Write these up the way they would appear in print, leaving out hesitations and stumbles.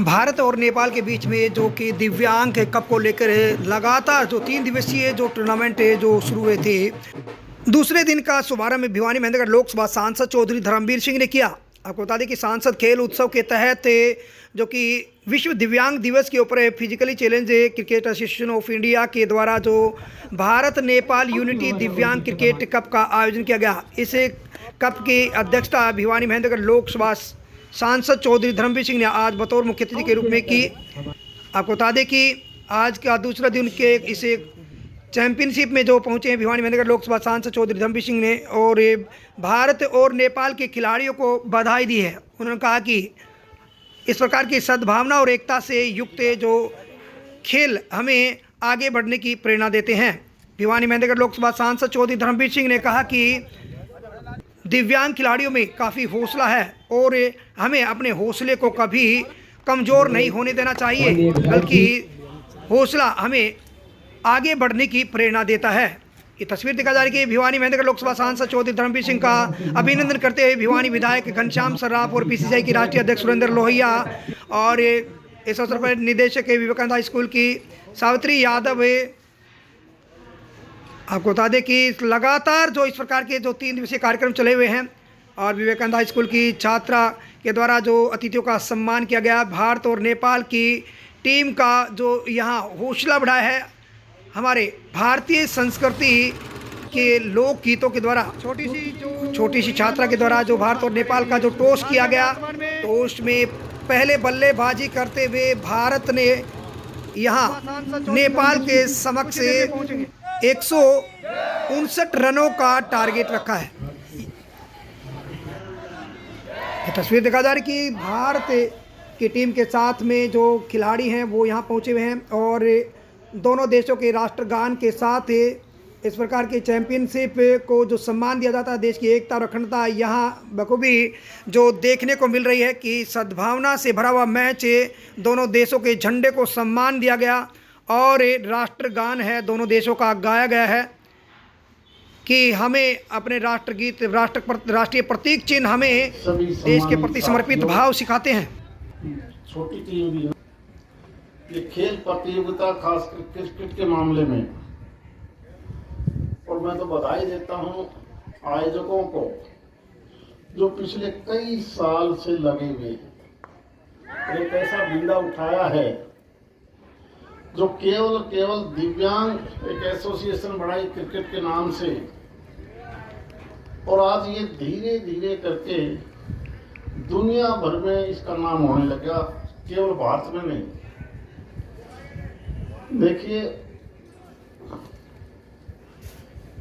भारत और नेपाल के बीच में जो कि दिव्यांग कप को लेकर लगातार जो 3 दिवसीय जो टूर्नामेंट है जो शुरू हुए थे, दूसरे दिन का शुभारंभ भिवानी महेंद्रगढ़ लोकसभा सांसद चौधरी धर्मवीर सिंह ने किया। आपको बता दें कि सांसद खेल उत्सव के तहत जो कि विश्व दिव्यांग दिवस के ऊपर physically challenge cricket association of India के द्वारा जो भारत नेपाल यूनिटी दिव्यांग क्रिकेट कप का आयोजन किया गया। इस कप की अध्यक्षता भिवानी महेंद्रगढ़ लोकसभा सांसद चौधरी धर्मवीर सिंह ने आज बतौर मुख्य अतिथि के रूप में की। आपको बता दें कि आज का दूसरा दिन के इस चैंपियनशिप में जो पहुंचे हैं भिवानी महेंद्रगढ़ लोकसभा सांसद चौधरी धर्मवीर सिंह ने, और भारत और नेपाल के खिलाड़ियों को बधाई दी है। उन्होंने कहा कि इस प्रकार की सद्भावना और एकता से युक्त जो खेल हमें आगे बढ़ने की प्रेरणा देते हैं। भिवानी महेंद्रगढ़ लोकसभा सांसद चौधरी धर्मवीर सिंह ने कहा कि दिव्यांग खिलाड़ियों में काफ़ी हौसला है और हमें अपने हौसले को कभी कमज़ोर नहीं होने देना चाहिए, बल्कि हौसला हमें आगे बढ़ने की प्रेरणा देता है। ये तस्वीर दिखा जा रही है कि भिवानी महेंद्रगढ़ लोकसभा सांसद चौधरी धर्मवीर सिंह का अभिनंदन करते हुए भिवानी विधायक घनश्याम सर्राफ और पीसीसीआई की राष्ट्रीय अध्यक्ष सुरेंद्र लोहिया और इस अवसर पर निदेशक विवेकानंद हाई स्कूल की सावित्री यादव। आपको बता दें कि लगातार जो इस प्रकार के जो 3 दिवसीय कार्यक्रम चले हुए हैं और विवेकानंद हाई स्कूल की छात्रा के द्वारा जो अतिथियों का सम्मान किया गया। भारत और नेपाल की टीम का जो यहाँ हौसला बढ़ाया है, हमारे भारतीय संस्कृति के लोक गीतों के द्वारा छोटी सी छात्रा के द्वारा जो भारत और नेपाल का जो टॉस किया गया, टॉस में पहले बल्लेबाजी करते हुए भारत ने यहाँ नेपाल के समक्ष 159 रनों का टारगेट रखा है। ये तस्वीर दिखा जा रही कि भारत की टीम के साथ में जो खिलाड़ी हैं वो यहाँ पहुँचे हुए हैं और दोनों देशों के राष्ट्रगान के साथ इस प्रकार के चैंपियनशिप को जो सम्मान दिया जाता है, देश की एकता और अखंडता यहाँ बखूबी जो देखने को मिल रही है कि सद्भावना से भरा हुआ मैच, दोनों देशों के झंडे को सम्मान दिया गया और राष्ट्रगान है दोनों देशों का गाया गया है कि हमें अपने राष्ट्रगीत राष्ट्रीय प्रतीक चिन्ह हमें देश के प्रति समर्पित भाव सिखाते हैं। छोटी टीम भी है ये खेल प्रतियोगिता, खासकर क्रिकेट के मामले में, और मैं तो बधाई देता हूं आयोजकों को जो पिछले कई साल से लगे हुए हैं। एक ऐसा बीड़ा उठाया है जो केवल दिव्यांग एक एसोसिएशन बनाई क्रिकेट के नाम से, और आज ये धीरे धीरे करके दुनिया भर में इसका नाम होने लगा, केवल भारत में नहीं। देखिए,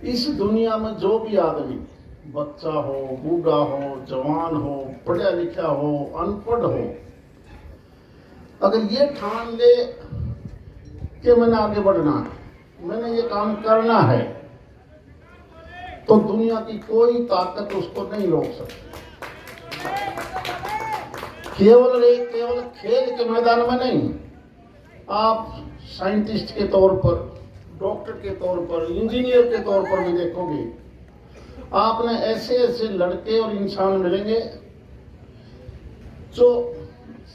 इस दुनिया में जो भी आदमी, बच्चा हो, बूढ़ा हो, जवान हो, पढ़ा लिखा हो, अनपढ़ हो, अगर ये ठान ले कि मैंने आगे बढ़ना है, मैंने ये काम करना है, तो दुनिया की कोई ताकत उसको नहीं रोक सकती। केवल खेल के मैदान में नहीं, आप साइंटिस्ट के तौर पर, डॉक्टर के तौर पर, इंजीनियर के तौर पर भी देखोगे, आपने ऐसे ऐसे लड़के और इंसान मिलेंगे जो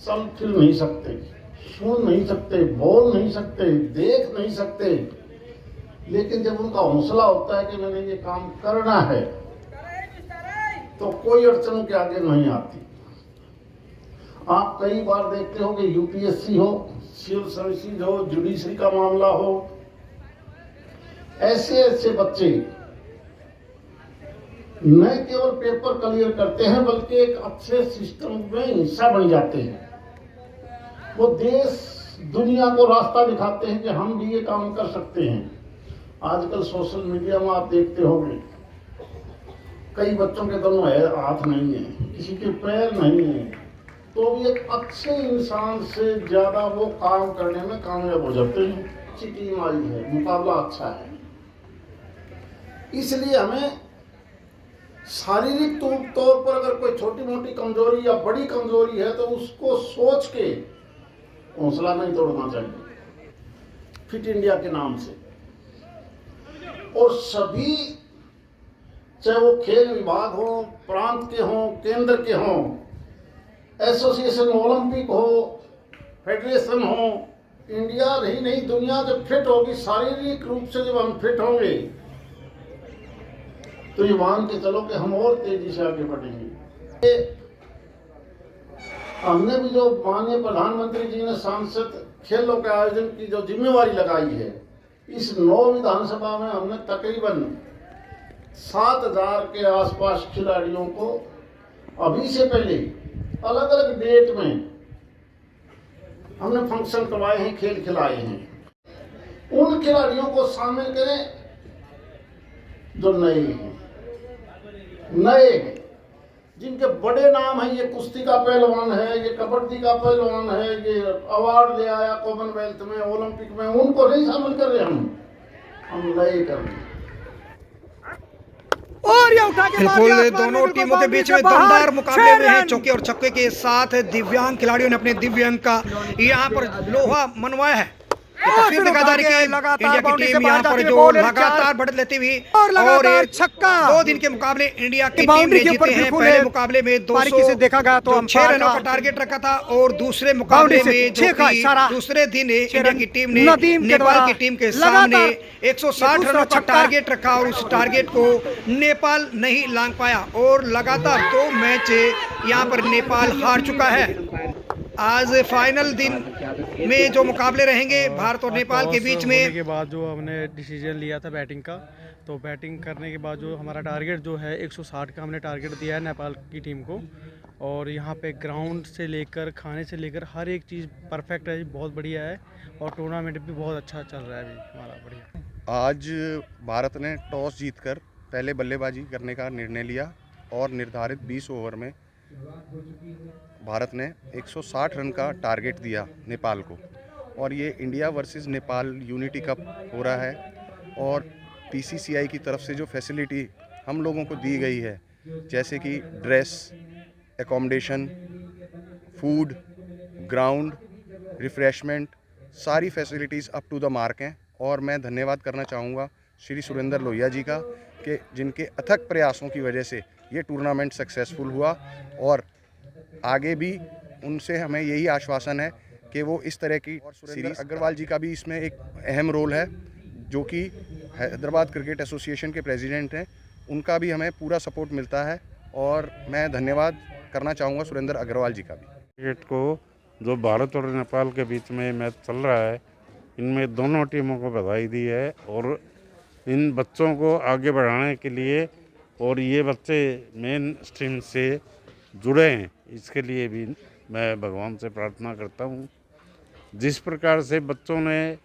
चल फिर नहीं सकते, सुन नहीं सकते, बोल नहीं सकते, देख नहीं सकते, लेकिन जब उनका हौसला होता है कि मैंने ये काम करना है, तो कोई अड़चन के आगे नहीं आती। आप कई बार देखते हो कि यूपीएससी हो, सिविल सर्विसेज हो, जुडिशरी का मामला हो, ऐसे बच्चे न केवल पेपर क्लियर करते हैं बल्कि एक अच्छे सिस्टम में हिस्सा बन जाते हैं। वो देश दुनिया को रास्ता दिखाते हैं कि हम भी ये काम कर सकते हैं। आजकल सोशल मीडिया में आप देखते होंगे कई बच्चों के दोनों हाथ नहीं है, किसी के पैर नहीं है, तो भी एक अच्छे इंसान से ज्यादा वो काम करने में कामयाब हो जाते हैं। अच्छी टीम आई है, मुकाबला अच्छा है, इसलिए हमें शारीरिक तौर पर अगर कोई छोटी मोटी कमजोरी या बड़ी कमजोरी है तो उसको सोच के हौसला नहीं तोड़ना चाहिए। फिट इंडिया के नाम से, और सभी, चाहे वो खेल विभाग हो, प्रांत के हों, केंद्र के हों, एसोसिएशन ओलंपिक हो, फेडरेशन हो, इंडिया ही नहीं दुनिया जब फिट होगी शारीरिक रूप से, जब हम फिट होंगे तो ये मान के चलो कि हम और तेजी से आगे बढ़ेंगे। हमने भी जो माननीय प्रधानमंत्री जी ने सांसद खेलों के आयोजन की जो जिम्मेवारी लगाई है, इस 9 विधानसभा में हमने तकरीबन 7,000 के आसपास खिलाड़ियों को अभी से पहले अलग अलग डेट में हमने फंक्शन करवाए हैं, खेल खिलाए हैं। उन खिलाड़ियों को शामिल करें जो नए हैं, जिनके बड़े नाम हैं। ये कुश्ती का पहलवान है, ये कबड्डी का पहलवान है, ये अवार्ड ले आया कॉमनवेल्थ में, ओलंपिक में, उनको नहीं शामिल कर रहे हम नए कर रहे हैं। और ये उठा के बिल्कुल दोनों टीमों के बीच में दमदार मुकाबले में है। चौके और छक्के के साथ दिव्यांग खिलाड़ियों ने अपने दिव्यांग का यहाँ पर लोहा मनवाया है। तस्वीर दिखा जा रही है इंडिया की टीम यहाँ पर जो लगातार बढ़त लेती हुई और छक्का 2 दिन के मुकाबले इंडिया की टीम ने जीते हैं। पहले मुकाबले में 200 से देखा गया तो 6 रनों का टारगेट रखा था और दूसरे मुकाबले में जो दूसरे दिन इंडिया की टीम ने नेपाल की टीम के सामने 160 रनों का टारगेट रखा और उस टारगेट को नेपाल नहीं लांघ पाया और लगातार 2 मैच यहाँ पर नेपाल हार चुका है। आज फाइनल दिन में जो मुकाबले रहेंगे भारत और नेपाल के बीच में के बाद जो हमने डिसीजन लिया था बैटिंग का, तो बैटिंग करने के बाद जो हमारा टारगेट जो है 160 का हमने टारगेट दिया है नेपाल की टीम को। और यहाँ पे ग्राउंड से लेकर खाने से लेकर हर एक चीज़ परफेक्ट है, बहुत बढ़िया है और टूर्नामेंट भी बहुत अच्छा चल रहा है अभी हमारा बढ़िया। आज भारत ने टॉस जीतकर पहले बल्लेबाजी करने का निर्णय लिया और निर्धारित 20 ओवर में भारत ने 160 रन का टारगेट दिया नेपाल को। और ये India versus Nepal unity cup हो रहा है और PCCI की तरफ से जो फैसिलिटी हम लोगों को दी गई है, जैसे कि dress, accommodation, food, ground, refreshment, सारी facilities up to the mark हैं। और मैं धन्यवाद करना चाहूँगा श्री सुरेंद्र लोहिया जी का कि जिनके अथक प्रयासों की वजह से ये टूर्नामेंट सक्सेसफुल हुआ और आगे भी उनसे हमें यही आश्वासन है कि वो इस तरह की सीरीज। अग्रवाल जी का भी इसमें एक अहम रोल है, जो कि हैदराबाद क्रिकेट एसोसिएशन के प्रेसिडेंट हैं। उनका भी हमें पूरा सपोर्ट मिलता है और मैं धन्यवाद करना चाहूँगा सुरेंद्र अग्रवाल जी का भी। क्रिकेट को जो भारत और नेपाल के बीच में मैच चल रहा है, इनमें दोनों टीमों को बधाई दी है और इन बच्चों को आगे बढ़ाने के लिए और ये बच्चे मेन स्ट्रीम से जुड़े हैं, इसके लिए भी मैं भगवान से प्रार्थना करता हूँ। जिस प्रकार से बच्चों ने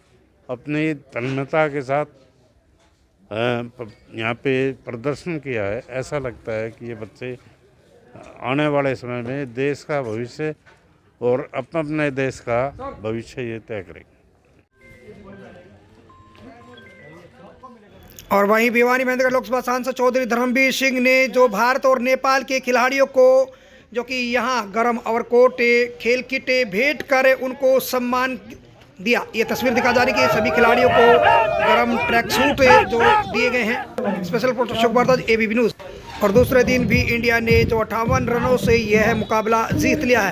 अपनी तन्मयता के साथ यहाँ पे प्रदर्शन किया है, ऐसा लगता है कि ये बच्चे आने वाले समय में देश का भविष्य और अपने देश का भविष्य ये तय करेंगे। और वहीं भिवानी महेंद्रगढ़ लोकसभा सांसद चौधरी धर्मवीर सिंह ने जो भारत और नेपाल के खिलाड़ियों को जो कि यहाँ गर्म ओवरकोट, खेल किट भेंट कर उनको सम्मान दिया। ये तस्वीर दिखा जा रही है कि सभी खिलाड़ियों को गर्म ट्रैक सूट जो दिए गए हैं। Special reporter Ashok Bhardwaj, ABP news. और दूसरे दिन भी इंडिया ने जो 58 रनों से यह मुकाबला जीत लिया है।